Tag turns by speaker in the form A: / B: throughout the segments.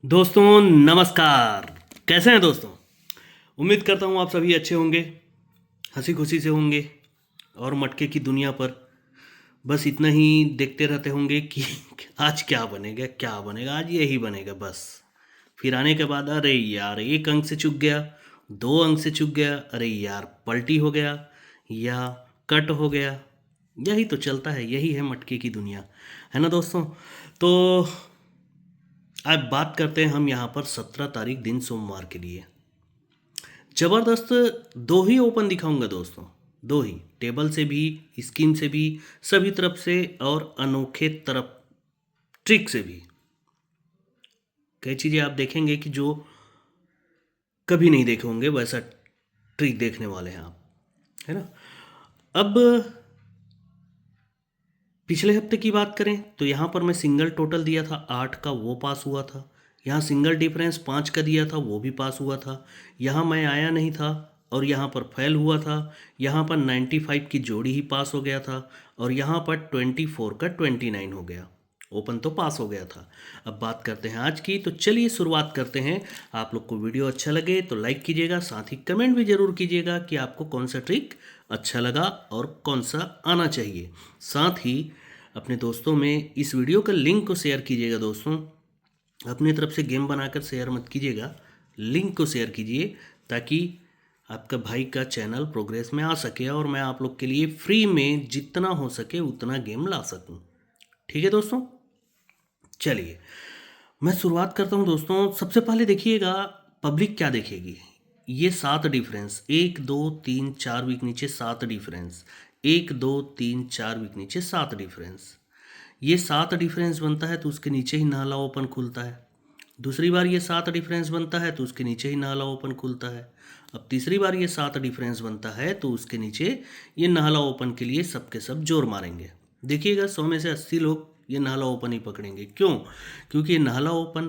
A: दोस्तों नमस्कार। कैसे हैं दोस्तों? उम्मीद करता हूँ आप सभी अच्छे होंगे, हंसी खुशी से होंगे और मटके की दुनिया पर बस इतना ही देखते रहते होंगे कि आज क्या बनेगा क्या बनेगा, आज यही बनेगा बस। फिर आने के बाद अरे यार एक अंक से चूक गया, दो अंक से चूक गया, अरे यार पलटी हो गया या कट हो गया। यही तो चलता है, यही है मटके की दुनिया, है ना दोस्तों? तो आज बात करते हैं हम यहाँ पर 17 तारीख दिन सोमवार के लिए। जबरदस्त दो ही ओपन दिखाऊंगा दोस्तों, दो ही, टेबल से भी, स्कीम से भी, सभी तरफ से और अनोखे तरफ ट्रिक से भी। कई चीज़ें आप देखेंगे कि जो कभी नहीं देखे होंगे, वैसा ट्रिक देखने वाले हैं आप, है ना? अब पिछले हफ्ते की बात करें तो यहाँ पर मैं सिंगल टोटल दिया था 8 का, वो पास हुआ था। यहाँ सिंगल डिफरेंस 5 का दिया था, वो भी पास हुआ था। यहाँ मैं आया नहीं था और यहाँ पर फेल हुआ था। यहाँ पर 95 की जोड़ी ही पास हो गया था और यहाँ पर 24 का 29 हो गया। ओपन तो पास हो गया था। अब बात करते हैं आज की, तो चलिए शुरुआत करते हैं। आप लोग को वीडियो अच्छा लगे तो लाइक कीजिएगा, साथ ही कमेंट भी ज़रूर कीजिएगा कि आपको कौन सा ट्रिक अच्छा लगा और कौन सा आना चाहिए। साथ ही अपने दोस्तों में इस वीडियो का लिंक को शेयर कीजिएगा दोस्तों। अपनी तरफ से गेम बनाकर शेयर मत कीजिएगा, लिंक को शेयर कीजिए ताकि आपका भाई का चैनल प्रोग्रेस में आ सके और मैं आप लोग के लिए फ्री में जितना हो सके उतना गेम ला सकूं। ठीक है दोस्तों, चलिए मैं शुरुआत करता हूं दोस्तों। सबसे पहले देखिएगा पब्लिक क्या देखेगी। ये 7 डिफरेंस, 1 2 3 4 वीक नीचे 7 डिफरेंस, 1 2 3 4 वीक नीचे 7 डिफरेंस। ये 7 डिफरेंस बनता है तो उसके नीचे ही नाला ओपन खुलता है। दूसरी बार ये 7 डिफरेंस बनता है तो उसके नीचे ही नाला ओपन खुलता है। अब तीसरी बार ये 7 डिफरेंस बनता है तो उसके नीचे ये नाला ओपन के लिए सब के सब जोर मारेंगे। देखिएगा 100 में से 80 लोग ये नाला ओपन ही पकड़ेंगे। क्यों? क्योंकि ये नाला ओपन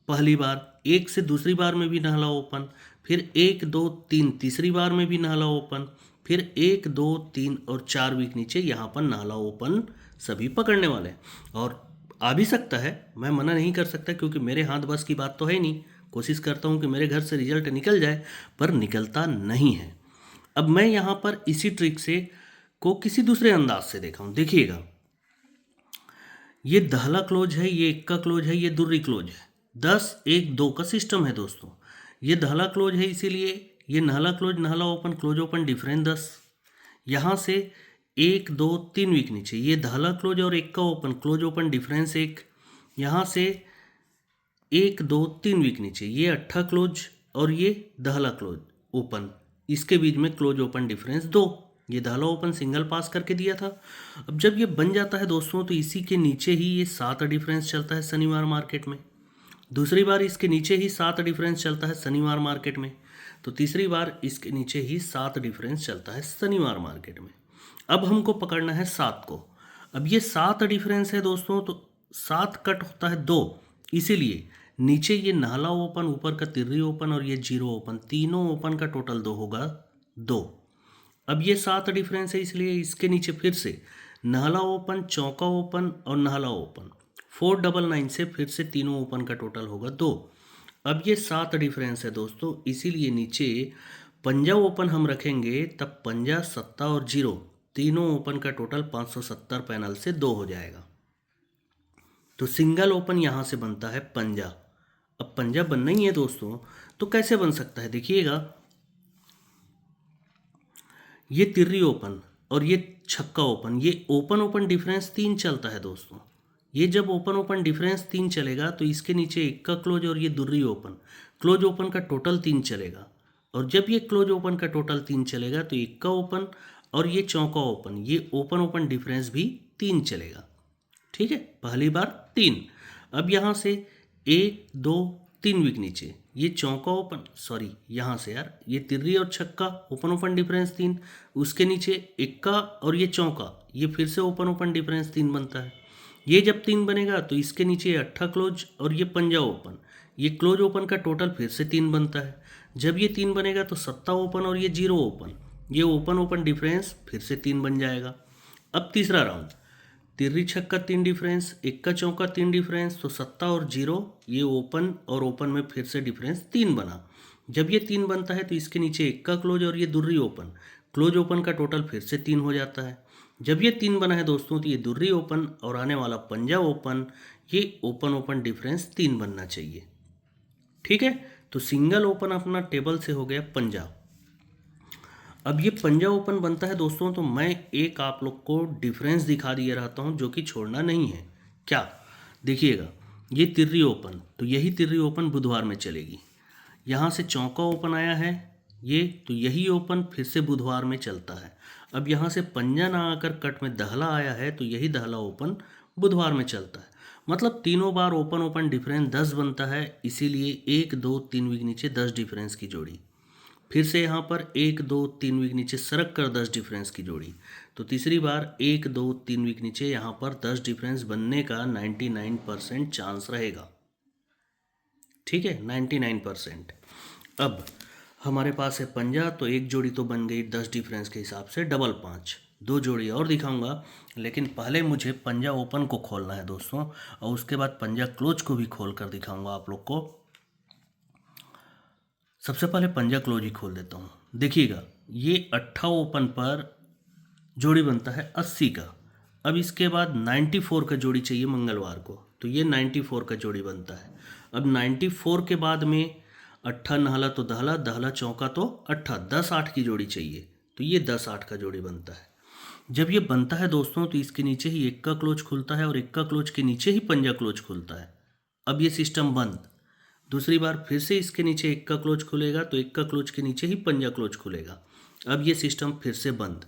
A: पहली बार, एक से दूसरी बार में भी नाला ओपन, फिर 1 2 3 तीसरी बार में भी नाला ओपन, फिर 1 2 3 और 4 वीक नीचे यहाँ पर नाला ओपन सभी पकड़ने वाले हैं। और आ भी सकता है, मैं मना नहीं कर सकता क्योंकि मेरे हाथ बस की बात तो है नहीं। कोशिश करता हूँ कि मेरे घर से रिजल्ट निकल जाए, पर निकलता नहीं है। अब मैं यहाँ पर इसी ट्रिक से को किसी दूसरे अंदाज से देखा हूँ। देखिएगा ये दहला क्लोज है, ये इक्का क्लोज है, ये दुर्री क्लोज है। 10 1 2 का सिस्टम है दोस्तों। ये दहला क्लोज है इसीलिए ये नहला क्लोज, नहला ओपन, क्लोज ओपन, डिफरेंस 10। यहाँ से 1 2 3 वीक नीचे ये दहला क्लोज और इक्का ओपन, क्लोज ओपन, डिफरेंस 1। यहाँ से 1 2 3 वीक नीचे ये अट्ठा क्लोज और ये दहला क्लोज ओपन, इसके बीच में क्लोज ओपन डिफरेंस 2। ये दहला ओपन सिंगल पास करके दिया था। अब जब ये बन जाता है दोस्तों तो इसी के नीचे ही ये 7 डिफरेंस चलता है शनिवार मार्केट में। दूसरी बार इसके नीचे ही 7 डिफरेंस चलता है शनिवार मार्केट में। तो तीसरी बार इसके नीचे ही 7 डिफरेंस चलता है शनिवार मार्केट में। अब हमको पकड़ना है 7 को। अब ये 7 डिफरेंस है दोस्तों, तो 7 कट होता है 2, इसीलिए नीचे ये नाला ओपन, ऊपर का तिर्री ओपन और ये जीरो ओपन, तीनों ओपन का टोटल 2 होगा 2। अब ये 7 डिफरेंस है इसलिए इसके नीचे फिर से नाला ओपन, चौका ओपन और नाला ओपन, 499 से फिर से तीनों ओपन का टोटल होगा 2। अब ये 7 डिफरेंस है दोस्तों, इसीलिए नीचे पंजा ओपन हम रखेंगे, तब पंजा, सत्ता और जीरो तीनों ओपन का टोटल 570 पैनल से 2 हो जाएगा। तो सिंगल ओपन यहाँ से बनता है पंजा। अब पंजा बनना ही है दोस्तों, तो कैसे बन सकता है? देखिएगा ये तिर्री ओपन और ये छक्का ओपन, ये ओपन ओपन डिफरेंस 3 चलता है दोस्तों। ये जब ओपन ओपन डिफरेंस 3 चलेगा तो इसके नीचे इक्का क्लोज और ये दुर्री ओपन, क्लोज ओपन का टोटल 3 चलेगा। और जब ये क्लोज ओपन का टोटल 3 चलेगा तो इक्का ओपन और ये चौका ओपन, ये ओपन ओपन डिफरेंस भी 3 चलेगा। ठीक है, पहली बार 3। अब यहाँ से 1 2 3 वीक नीचे ये चौका ओपन, सॉरी यहाँ से यार, ये तिर्री और छक्का ओपन ओपन डिफरेंस 3, उसके नीचे इक्का और ये चौका, ये फिर से ओपन ओपन डिफरेंस 3 बनता है। ये जब 3 बनेगा तो इसके नीचे अट्ठा क्लोज और ये पंजा ओपन, ये क्लोज ओपन का टोटल फिर से 3 बनता है। जब ये 3 बनेगा तो सत्ता ओपन और ये जीरो ओपन, ये ओपन ओपन डिफरेंस फिर से 3 बन जाएगा। अब तीसरा राउंड, तिर्री छक्का 3 डिफरेंस, इक्का चौका 3 डिफरेंस, तो सत्ता और जीरो ये ओपन और ओपन में फिर से डिफरेंस 3 बना। जब ये 3 बनता है तो इसके नीचे इक्का क्लोज और ये दुर्री ओपन, क्लोज ओपन का टोटल फिर से 3 हो जाता है। जब ये 3 बना है दोस्तों तो ये दुर्री ओपन और आने वाला पंजा ओपन, ये ओपन ओपन डिफरेंस 3 बनना चाहिए। ठीक है, तो सिंगल ओपन अपना टेबल से हो गया पंजा। अब ये पंजा ओपन बनता है दोस्तों, तो मैं एक आप लोग को डिफरेंस दिखा दिया रहता हूँ जो कि छोड़ना नहीं है। क्या, देखिएगा, ये तिर्री ओपन, तो यही तिर्री ओपन बुधवार में चलेगी। यहाँ से चौका ओपन आया है ये, तो यही ओपन फिर से बुधवार में चलता है। अब यहाँ से पंजा ना आकर कट में दहला आया है, तो यही दहला ओपन बुधवार में चलता है। मतलब तीनों बार ओपन ओपन डिफरेंस 10 बनता है, इसीलिए 1 2 3 वीक नीचे 10 डिफरेंस की जोड़ी। फिर से यहाँ पर 1 2 3 वीक नीचे सरक कर 10 डिफरेंस की जोड़ी। तो तीसरी बार 1 2 3 वीक नीचे यहाँ पर 10 डिफरेंस बनने का 99% चांस रहेगा। ठीक है, 99%। अब हमारे पास है पंजा, तो एक जोड़ी तो बन गई 10 डिफरेंस के हिसाब से डबल 5। 2 जोड़ी और दिखाऊंगा, लेकिन पहले मुझे पंजा ओपन को खोलना है दोस्तों, और उसके बाद पंजा क्लोज को भी खोल कर दिखाऊंगा आप लोग को। सबसे पहले पंजा क्लोज ही खोल देता हूँ। देखिएगा, ये 8 ओपन पर जोड़ी बनता है 80 का। अब इसके बाद 94 का जोड़ी चाहिए मंगलवार को, तो ये 94 का जोड़ी बनता है। अब 94 के बाद में 8 नहला तो दहला, दहला चौका तो 8, 10 8 की जोड़ी चाहिए, तो ये 10 8 का जोड़ी बनता है। जब ये बनता है दोस्तों, तो इसके नीचे ही इक्का क्लोज खुलता है और इक्का क्लोज के नीचे ही पंजा क्लोज खुलता है। अब ये सिस्टम बंद। दूसरी बार फिर से इसके नीचे इक्का क्लोज खुलेगा, तो इक्का क्लोज के नीचे ही पंजा क्लोज खुलेगा। अब ये सिस्टम फिर से बंद।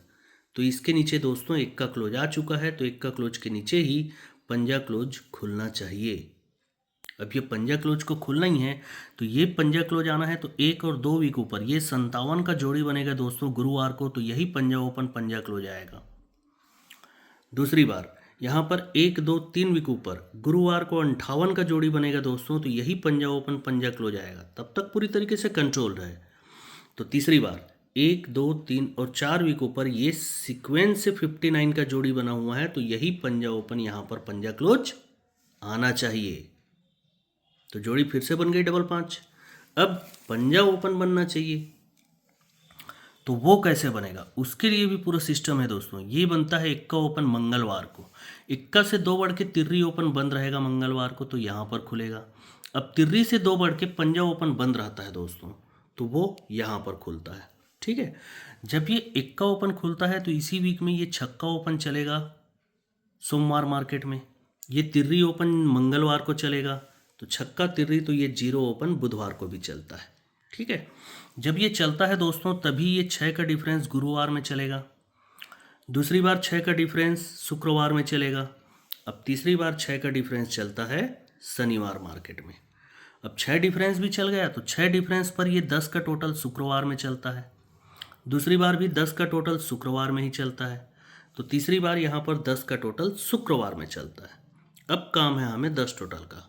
A: तो इसके नीचे दोस्तों इक्का क्लोज आ चुका है, तो इक्का क्लोज के नीचे ही पंजा क्लोज खुलना चाहिए। अब ये पंजा क्लोज को खुलना ही है, तो ये पंजा क्लोज आना है, तो 1 और 2 वीक ऊपर ये 57 का जोड़ी बनेगा दोस्तों गुरुवार को, तो यही पंजा ओपन पंजा क्लोज आएगा। दूसरी बार यहाँ पर 1 2 3 वीक ऊपर गुरुवार को 58 का जोड़ी बनेगा दोस्तों, तो यही पंजा ओपन पंजा क्लोज आएगा। तब तक पूरी तरीके से कंट्रोल रहे। तो तीसरी बार 1 2 3 और 4 वीक ऊपर ये सीक्वेंस से 59 का जोड़ी बना हुआ है, तो यही पंजा ओपन यहाँ पर पंजा क्लोज आना चाहिए। तो जोड़ी फिर से बन गई डबल 5। अब पंजा ओपन बनना चाहिए, तो वो कैसे बनेगा, उसके लिए भी पूरा सिस्टम है दोस्तों। ये बनता है इक्का ओपन मंगलवार को, इक्का से 2 बढ़ के तिर्री ओपन बंद रहेगा मंगलवार को, तो यहाँ पर खुलेगा। अब तिर्री से 2 बढ़ के पंजा ओपन बंद रहता है दोस्तों, तो वो यहाँ पर खुलता है। ठीक है, जब ये इक्का ओपन खुलता है तो इसी वीक में ये छक्का ओपन चलेगा सोमवार मार्केट में, ये तिर्री ओपन मंगलवार को चलेगा, तो छक्का तिर्री तो ये जीरो ओपन बुधवार को भी चलता है। ठीक है, जब ये चलता है दोस्तों तभी ये 6 का डिफरेंस गुरुवार में चलेगा। दूसरी बार 6 का डिफरेंस शुक्रवार में चलेगा। अब तीसरी बार 6 का डिफरेंस चलता है शनिवार मार्केट में। अब 6 डिफरेंस भी चल गया, तो 6 डिफरेंस पर ये 10 का टोटल शुक्रवार में चलता है। दूसरी बार भी 10 का टोटल शुक्रवार में ही चलता है, तो तीसरी बार यहाँ पर 10 का टोटल शुक्रवार में चलता है। अब काम है हमें 10 टोटल का।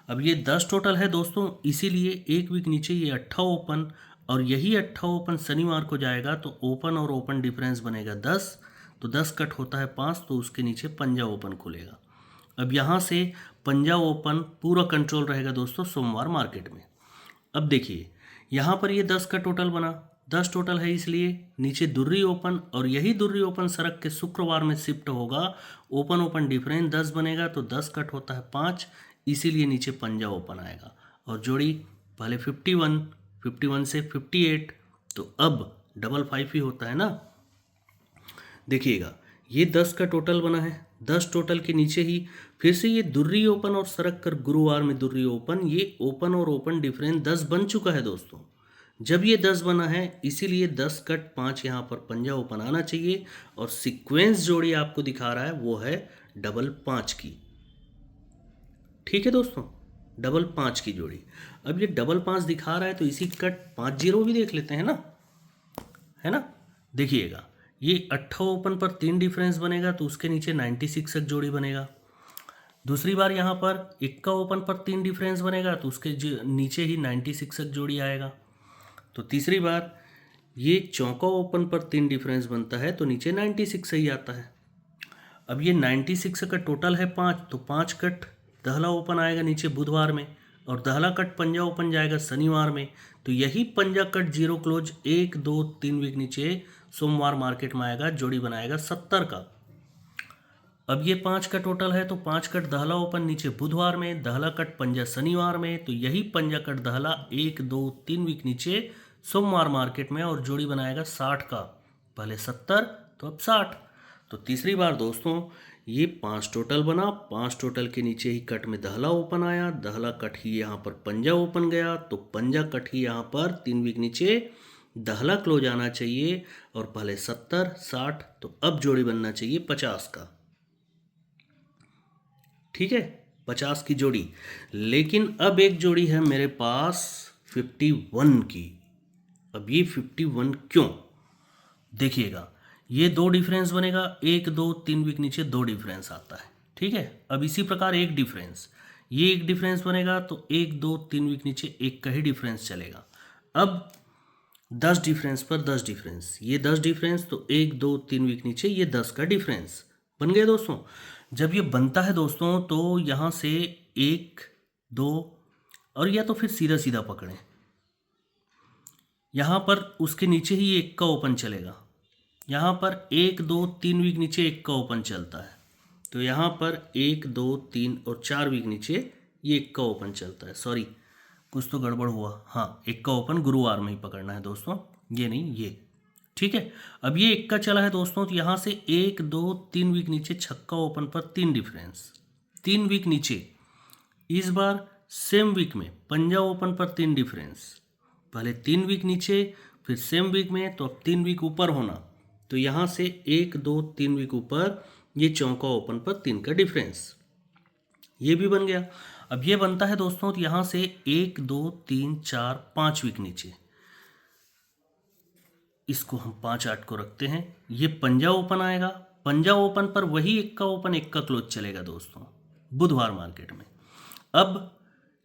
A: अब ये 10 टोटल है दोस्तों, इसीलिए एक वीक नीचे ये 8 ओपन और यही 8 ओपन शनिवार को जाएगा, तो ओपन और ओपन डिफरेंस बनेगा 10, तो 10 कट होता है 5, तो उसके नीचे पंजा ओपन खुलेगा। अब यहाँ से पंजा ओपन पूरा कंट्रोल रहेगा दोस्तों सोमवार मार्केट में। अब देखिए यहाँ पर ये 10 का टोटल बना, 10 टोटल है, इसलिए नीचे दुर्री ओपन और यही दुर्री ओपन सरक के शुक्रवार में शिफ्ट होगा। ओपन ओपन डिफरेंस 10 बनेगा, तो 10 कट होता है 5, इसीलिए नीचे पंजा ओपन आएगा। और जोड़ी पहले 51, 51 से 58, तो अब डबल 5 ही होता है ना। देखिएगा ये 10 का टोटल बना है, 10 टोटल के नीचे ही फिर से ये दुर्री ओपन और सरक कर गुरुवार में दुर्री ओपन, ये ओपन और ओपन डिफरेंस 10 बन चुका है दोस्तों। जब ये 10 बना है इसीलिए 10 कट 5 यहाँ पर पंजा ओपन आना चाहिए, और सीक्वेंस जोड़ी आपको दिखा रहा है वो है डबल 5 की। ठीक है दोस्तों, डबल 5 की जोड़ी। अब ये डबल 5 दिखा रहा है, तो इसी कट 5 जीरो भी देख लेते हैं ना, है ना। देखिएगा ये 8 ओपन पर 3 डिफरेंस बनेगा, तो उसके नीचे 96 का जोड़ी बनेगा। दूसरी बार यहाँ पर इक्का ओपन पर 3 डिफरेंस बनेगा, तो उसके नीचे ही 96 का जोड़ी आएगा। तो तीसरी बार ये चौका ओपन पर 3 डिफरेंस बनता है, तो नीचे 96 ही आता है। अब ये 96 का टोटल है 5, तो 5 कट दहला ओपन आएगा नीचे बुधवार में, और दहला कट पंजा ओपन जाएगा शनिवार में। तो यही पंजा कट जीरो क्लोज 1 2 3 वीक नीचे सोमवार मार्केट में आएगा, जोड़ी बनाएगा 70 का। अब ये 5 का टोटल है, तो 5 कट दहला ओपन नीचे बुधवार में, दहला कट पंजा शनिवार में, तो यही पंजा कट दहला 1 2 3 वीक नीचे सोमवार मार्केट में, और जोड़ी बनाएगा 60 का। पहले 70 तो अब 60। तो तीसरी बार दोस्तों ये 5 टोटल बना, 5 टोटल के नीचे ही कट में दहला ओपन आया, दहला कट ही यहाँ पर पंजा ओपन गया, तो पंजा कट ही यहाँ पर 3 वीक नीचे दहला क्लोज आना चाहिए, और पहले 70 60, तो अब जोड़ी बनना चाहिए 50 का। ठीक है, 50 की जोड़ी। लेकिन अब एक जोड़ी है मेरे पास 51 की। अब ये 51 क्यों, देखिएगा ये दो डिफरेंस बनेगा, 1 2 3 वीक नीचे दो डिफरेंस आता है। ठीक है, अब इसी प्रकार एक डिफरेंस, ये एक डिफरेंस बनेगा, तो 1 2 3 वीक नीचे एक का ही डिफरेंस चलेगा। अब 10 डिफरेंस पर 10 डिफरेंस, ये 10 डिफरेंस, तो 1 2 3 वीक नीचे ये 10 का डिफरेंस बन गया दोस्तों। जब ये बनता है दोस्तों, तो यहाँ से 1 2, और या तो फिर सीधा सीधा पकड़ें, यहाँ पर उसके नीचे ही एक का ओपन चलेगा, यहाँ पर 1 2 3 वीक नीचे एक का ओपन चलता है, तो यहाँ पर 1 2 3 और 4 वीक नीचे ये एक का ओपन चलता है। सॉरी, कुछ तो गड़बड़ हुआ, हाँ एक का ओपन गुरुवार में ही पकड़ना है दोस्तों, ये नहीं ये। ठीक है, अब ये एक का चला है दोस्तों, तो यहाँ से 1 2 3 वीक नीचे छक्का ओपन पर 3 डिफरेंस, 3 वीक नीचे। इस बार सेम वीक में पंजा ओपन पर 3 डिफरेंस, पहले 3 वीक नीचे, फिर सेम वीक में, तो अब 3 वीक ऊपर होना, तो यहाँ से 1 2 3 वीक ऊपर ये चौका ओपन पर 3 का डिफरेंस, ये भी बन गया। अब ये बनता है दोस्तों, तो यहाँ से 1 2 3 4 5 वीक नीचे, इसको हम 5 8 को रखते हैं, ये पंजा ओपन आएगा, पंजा ओपन पर वही एक का ओपन एक का क्लोज चलेगा दोस्तों बुधवार मार्केट में। अब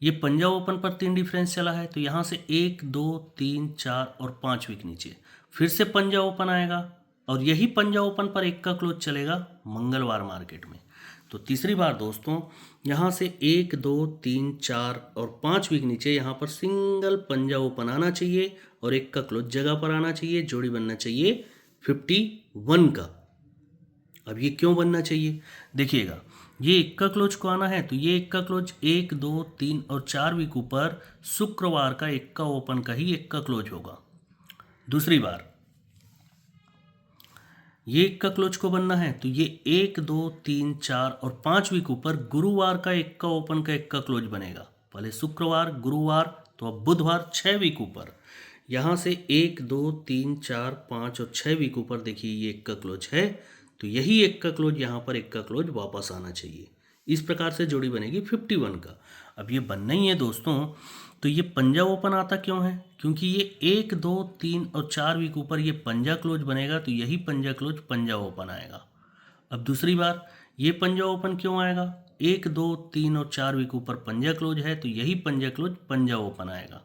A: ये पंजा ओपन पर 3 डिफरेंस चला है, तो यहाँ से 1 2 3 4 और 5 वीक नीचे फिर से पंजा ओपन आएगा, और यही पंजा ओपन पर एक का क्लोज चलेगा मंगलवार मार्केट में। तो तीसरी बार दोस्तों यहाँ से 1 2 3 4 और 5 वीक नीचे यहाँ पर सिंगल पंजा ओपन आना चाहिए, और एक का क्लोज जगह पर आना चाहिए, जोड़ी बनना चाहिए 51 का। अब ये क्यों बनना चाहिए, देखिएगा ये एक का क्लोज को आना है, तो ये एक का क्लोज 1 2 3 और 4 वीक ऊपर शुक्रवार का एक का ओपन का ही एक का क्लोज होगा। दूसरी बार ये एक का क्लोज को बनना है, तो ये 1 2 3 4 और 5 वीक ऊपर गुरुवार का एक का ओपन का एक का क्लोज बनेगा, पहले शुक्रवार गुरुवार, तो अब बुधवार 6 वीक ऊपर, यहाँ से 1 2 3 4 5 और 6 वीक ऊपर देखिए ये एक का क्लोज है, तो यही एक का क्लोज यहाँ पर एक का क्लोज वापस आना चाहिए। इस प्रकार से जोड़ी बनेगी 51 का। अब ये बनना ही है दोस्तों, तो ये पंजा ओपन आता क्यों है, क्योंकि ये 1 2 3 और 4 वीक ऊपर ये पंजा क्लोज बनेगा, तो यही पंजा क्लोज पंजा ओपन आएगा। अब दूसरी बार ये पंजा ओपन क्यों आएगा, 1 2 3 और 4 वीक ऊपर पंजा क्लोज है, तो यही पंजा क्लोज पंजा ओपन आएगा।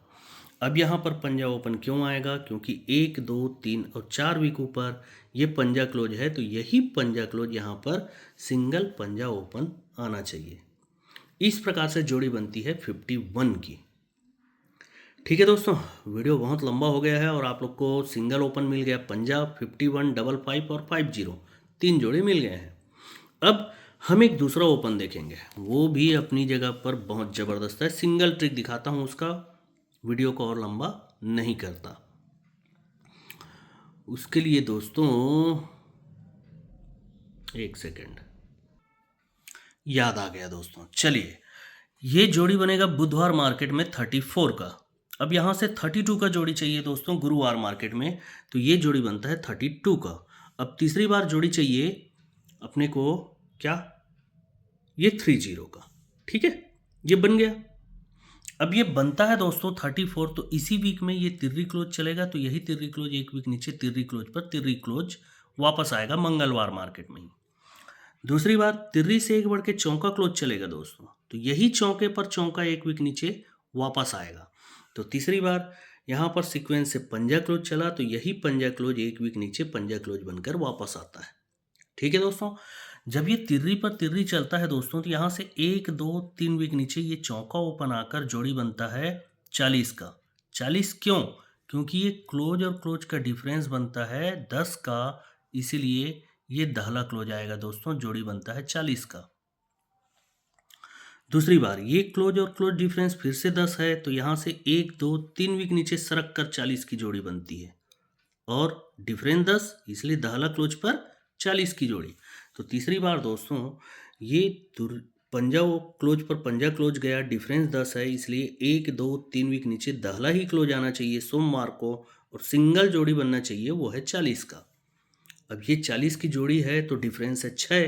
A: अब यहाँ पर पंजा ओपन क्यों आएगा, क्योंकि 1 2 3 और 4 वीक ऊपर ये पंजा क्लोज है, तो यही पंजा क्लोज यहाँ पर सिंगल पंजा ओपन आना चाहिए। इस प्रकार से जोड़ी बनती है 51 की। ठीक है दोस्तों, वीडियो बहुत लंबा हो गया है, और आप लोग को सिंगल ओपन मिल गया पंजा, 51 55 और 50, 3 जोड़े मिल गए हैं। अब हम एक दूसरा ओपन देखेंगे, वो भी अपनी जगह पर बहुत ज़बरदस्त है। सिंगल ट्रिक दिखाता हूँ उसका, वीडियो को और लंबा नहीं करता। उसके लिए दोस्तों एक सेकेंड, याद आ गया दोस्तों। चलिए, ये जोड़ी बनेगा बुधवार मार्केट में 34 का। अब यहाँ से 32 का जोड़ी चाहिए दोस्तों गुरुवार मार्केट में, तो ये जोड़ी बनता है 32 का। अब तीसरी बार जोड़ी चाहिए अपने को क्या, ये 30 का। ठीक है, ये बन गया। अब ये बनता है दोस्तों 34, तो इसी वीक में ये तिर्री क्लोज चलेगा, तो यही तिर्री क्लोज एक वीक नीचे तिर्री क्लोज पर तिर्री क्लोज वापस आएगा मंगलवार मार्केट में ही। दूसरी बार तिर्री से एक बढ़ के चौका क्लोज चलेगा दोस्तों, तो यही चौके पर चौका एक वीक नीचे वापस आएगा। तो तीसरी बार यहाँ पर सीक्वेंस से पंजा क्लोज चला, तो यही पंजा क्लोज एक वीक नीचे पंजा क्लोज बनकर वापस आता है। ठीक है दोस्तों, जब ये तिर्री पर तिर्री चलता है दोस्तों, तो यहाँ से 1 2 3 वीक नीचे ये चौका ओपन आकर जोड़ी बनता है 40 का। 40 क्यों? क्योंकि ये क्लोज और क्लोज का डिफरेंस बनता है 10 का, इसीलिए ये दहला क्लोज आएगा दोस्तों, जोड़ी बनता है 40 का। दूसरी बार ये क्लोज और क्लोज डिफरेंस फिर से 10 है, तो यहाँ से 1 2 3 वीक नीचे सरक कर 40 की जोड़ी बनती है और डिफरेंस 10, इसलिए दहला क्लोज पर 40 की जोड़ी। तो तीसरी बार दोस्तों ये पंजा क्लोज पर पंजा क्लोज गया, डिफरेंस 10 है, इसलिए 1 2 3 वीक नीचे दहला ही क्लोज आना चाहिए सोमवार को, और सिंगल जोड़ी बनना चाहिए, वो है 40 का। अब ये 40 की जोड़ी है तो डिफरेंस है 6,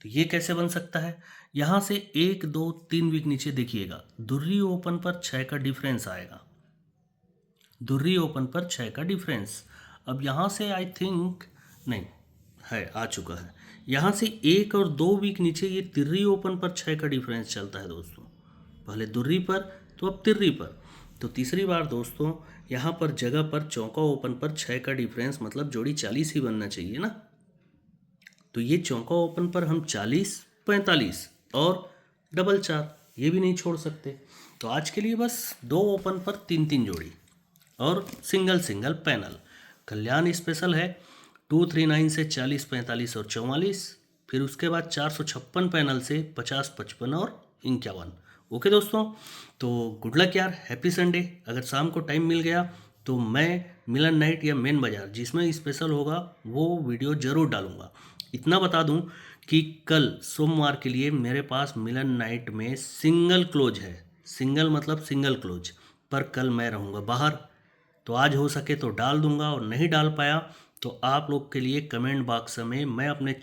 A: तो ये कैसे बन सकता है? यहाँ से 1 2 3 वीक नीचे देखिएगा, दुर्री ओपन पर 6 का डिफरेंस आएगा, दुर्री ओपन पर 6 का डिफरेंस। अब यहाँ से आई थिंक नहीं है, आ चुका है। यहाँ से 1 और 2 वीक नीचे ये तिर्री ओपन पर 6 का डिफरेंस चलता है दोस्तों, पहले दुर्री पर तो अब तिर्री पर। तो तीसरी बार दोस्तों यहाँ पर जगह पर चौका ओपन पर 6 का डिफरेंस, मतलब जोड़ी 40 ही बनना चाहिए ना। तो ये चौका ओपन पर हम 40 45 और डबल 4 ये भी नहीं छोड़ सकते। तो आज के लिए बस 2 ओपन पर 3 3 जोड़ी और सिंगल सिंगल पैनल। कल्याण स्पेशल है 239 से 40 45 और 44, फिर उसके बाद 456 पैनल से 50 55 और 51। ओके दोस्तों, तो गुड लक यार, हैप्पी संडे। अगर शाम को टाइम मिल गया तो मैं मिलन नाइट या मेन बाजार जिसमें स्पेशल होगा वो वीडियो ज़रूर डालूंगा। इतना बता दूं कि कल सोमवार के लिए मेरे पास मिलन नाइट में सिंगल क्लोज है, सिंगल मतलब सिंगल क्लोज, पर कल मैं रहूँगा बाहर, तो आज हो सके तो डाल दूंगा, और नहीं डाल पाया तो आप लोग के लिए कमेंट बॉक्स में मैं अपने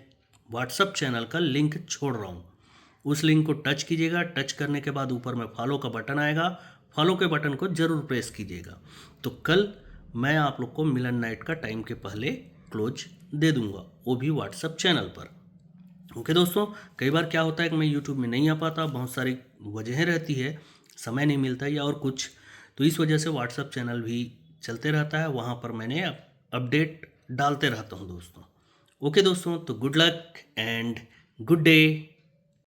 A: व्हाट्सअप चैनल का लिंक छोड़ रहा हूँ, उस लिंक को टच कीजिएगा। टच करने के बाद ऊपर में फॉलो का बटन आएगा, फॉलो के बटन को ज़रूर प्रेस कीजिएगा। तो कल मैं आप लोग को मिलन नाइट का टाइम के पहले क्लोज दे दूंगा, वो भी व्हाट्सअप चैनल पर। ओके दोस्तों, कई बार क्या होता है कि मैं यूट्यूब में नहीं आ पाता, बहुत सारी वजहें रहती है, समय नहीं मिलता या और कुछ, तो इस वजह से व्हाट्सअप चैनल भी चलते रहता है, वहाँ पर मैंने अपडेट डालते रहता हूँ दोस्तों। ओके दोस्तों, तो good luck and good day.